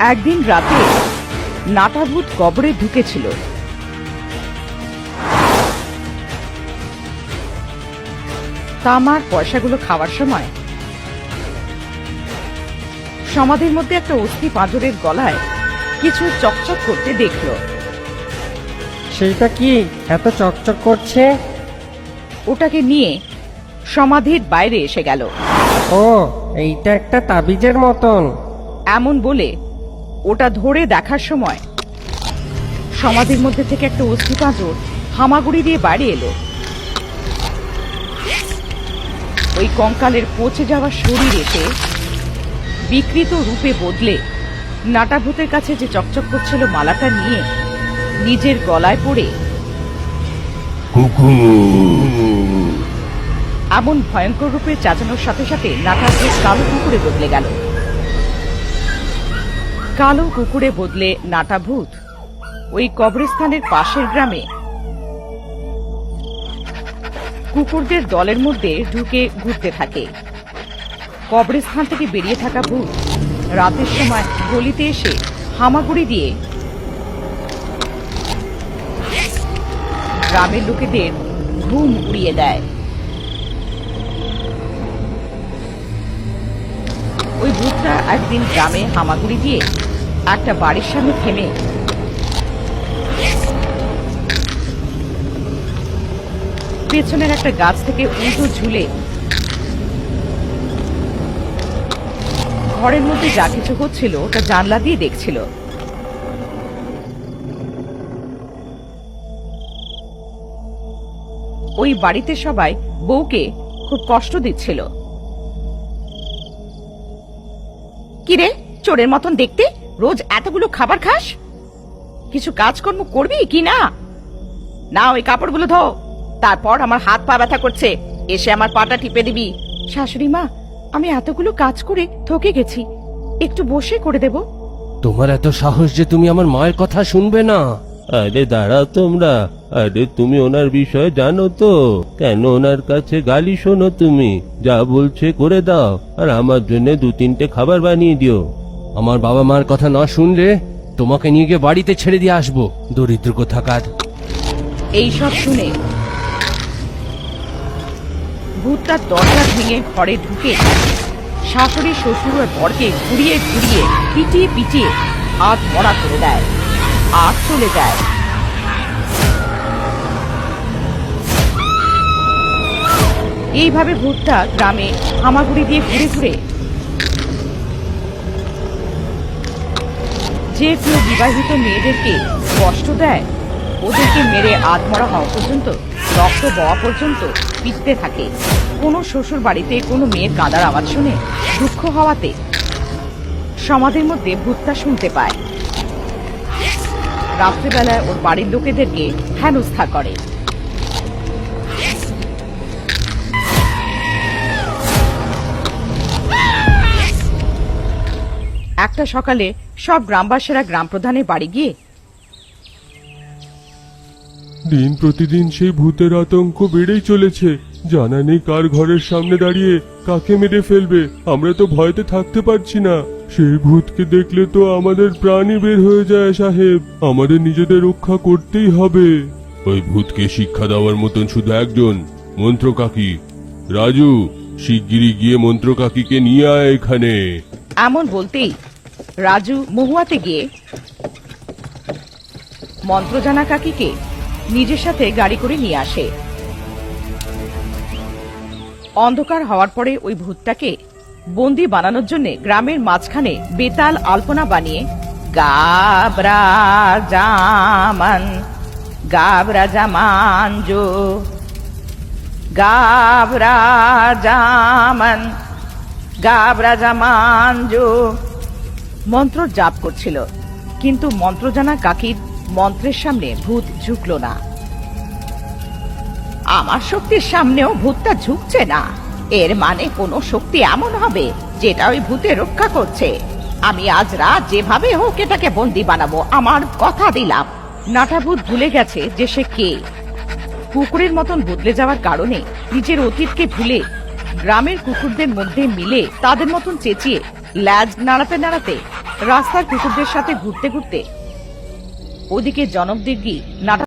একদিন রাতে নাটাভূত কবরে ঢুকেছিল। তামার পয়সাগুলো খাওয়ার সময় সমাধির মধ্যে একটা অস্থি পাঁজরের গলায় কিছু চকচক করতে দেখল। সেটা কি এত চকচক করছে? ওটাকে নিয়ে সমাধির বাইরে এসে গেল। ও, এইটা একটা তাবিজের মতন। এমন বলে ওটা ধরে দেখার সময় সমাধির মধ্যে থেকে একটা অস্থি পাঁজর হামাগুড়ি দিয়ে বাইরে এলো। ওই কঙ্কালের পচে যাওয়া শরীর এসে বিকৃত রূপে বদলে নাটাভূতের কাছে যে চকচক করছিল মালাটা নিয়ে নিজের গলায় পড়ে এমন ভয়ঙ্কর রূপে চেঁচানোর সাথে সাথে নাটাভূত কালো কুকুরে বদলে গেল। কালো কুকুরে বদলে নাটাভূত ওই কবরস্থানের পাশের গ্রামে কুকুরদের দলের মধ্যে ঢুকে ঘুরতে থাকে। কবরস্থান থেকে বেরিয়ে থাকা ভূত রাতের সময় গলিতে এসে হামাগুড়ি দিয়ে গ্রামের লোকেদের ঘুম উড়িয়ে দেয়। ওই ভূতটা একদিন গ্রামে হামাগুড়ি দিয়ে একটা বাড়ির সামনে থেমে পেছনের একটা গাছ থেকে উল্টো ঝুলে ঘরের মধ্যে যা কিছু হচ্ছিল তা জানলা দিয়ে দেখছিল। ওই বাড়িতে সবাই বউকে খুব কষ্ট দিচ্ছিল। কিরে, চোরের মতন দেখতে, রোজ এতগুলো খাবার খাস, কিছু কাজকর্ম করবি কি না? না, ওই কাপড়গুলো ধো, তারপর আমার হাত পা ব্যথা করছে, এসে আমার পাটা টিপে দিবি। শাশুড়ি মা, আমি এতগুলো কাজ করে থকে গেছি, একটু বসে করে দেব। তোমার এত সাহস যে তুমি আমার মায়ের কথা শুনবে না? আরে দাঁড়াও তোমরা, আরে তুমি ওনার বিষয়ে জানো তো? কেন ওনার কাছে গালি শোনো? তুমি যা বলছে করে দাও, আর আমার জন্য 2-3টে খাবার বানিয়ে দিও। আমার বাবা মার কথা না শুনলে তোমাকে নিয়ে গিয়ে বাড়িতে ছেড়ে দিয়ে আসবো, দরিদ্র কোথাকার। এইসব শুনে ভূতটা দরজা ভেঙে ঘরে ঢুকে শাশুড়ি শ্বশুর আর বরকে ঘুরিয়ে ঘুরিয়ে পিটিয়ে পিটিয়ে হাত মরা করে দেয় আর চলে যায়। এইভাবে ভূতটা গ্রামে হামাগুড়ি দিয়ে ঘুরে ঘুরে যে কেউ বিবাহিত মেয়েদেরকে কষ্ট দেয় ওদেরকে মেরে আধমরা হওয়া পর্যন্ত, রক্ত বওয়া পর্যন্ত পিটতে থাকে। কোনো শ্বশুর বাড়িতে কোনো মেয়ের কাঁদার আওয়াজ শুনে দুঃখ হওয়াতে সমাধির মধ্যে ভূতটা শুনতে পায়। রাত্রিবেলায় ওর বাড়ির লোকেদেরকে হেনস্থা করে। একটা সকালে সব গ্রামবাসীরা গ্রাম প্রধানের বাড়ি গিয়ে দিন প্রতিদিন সেই ভূতের আতঙ্ক বেড়েই চলেছে। জানা নেই কার ঘরের সামনে দাঁড়িয়ে কাকে মেরে ফেলবে। আমরা তো ভয়তে থাকতে পারছি না। সেই ভূতকে দেখলে তো আমাদের প্রাণই বের হয়ে যায় সাহেব। আমাদের নিজেদের রক্ষা করতেই হবে। ওই ভূতকে শিক্ষা দেওয়ার মতন শুধু একজন, মন্ত্র কাকি। রাজু, শিগগিরই গিয়ে মন্ত্র কাকিকে নিয়ে আয় এখানে। এমন বলতেই রাজু মহুয়াতে গিয়ে মন্ত্রজানা কাকিকে নিজের সাথে গাড়ি করে নিয়ে আসে। অন্ধকার হওয়ার পরে ওই ভূতটাকে বন্দি বানানোর জন্য গ্রামের মাঝখানে বেতাল আলপনা বানিয়ে গাবরা জামান গাবরা জামান জো গাবরা জামান গাবরা জামান জো মন্ত্র জাপ করছিল। কিন্তু মন্ত্রজানা কাকির মন্ত্রের সামনে ভূত ঝুঁকল না। আমার শক্তির সামনেও ভূতটা ঝুঁকছে না, এর মানে কোনো শক্তি এমন হবে যেটা ওই ভূতে রক্ষা করছে। আমি আজ রাত যেভাবে হোক এটাকে বন্দি বানাবো, আমার কথা দিলাম। নাটাভূত ভুলে গেছে যে সে কে। কুকুরের মতন বদলে যাওয়ার কারণে নিজের অতীতকে ভুলে গ্রামের কুকুরদের মধ্যে মিলে তাদের মতন চেঁচিয়ে ল্যাজ নাড়াতে নাড়াতে রাস্তার কুকুরদের সাথে ঘুরতে ঘুরতে ওদিকে জনক দিগ্গি নাটক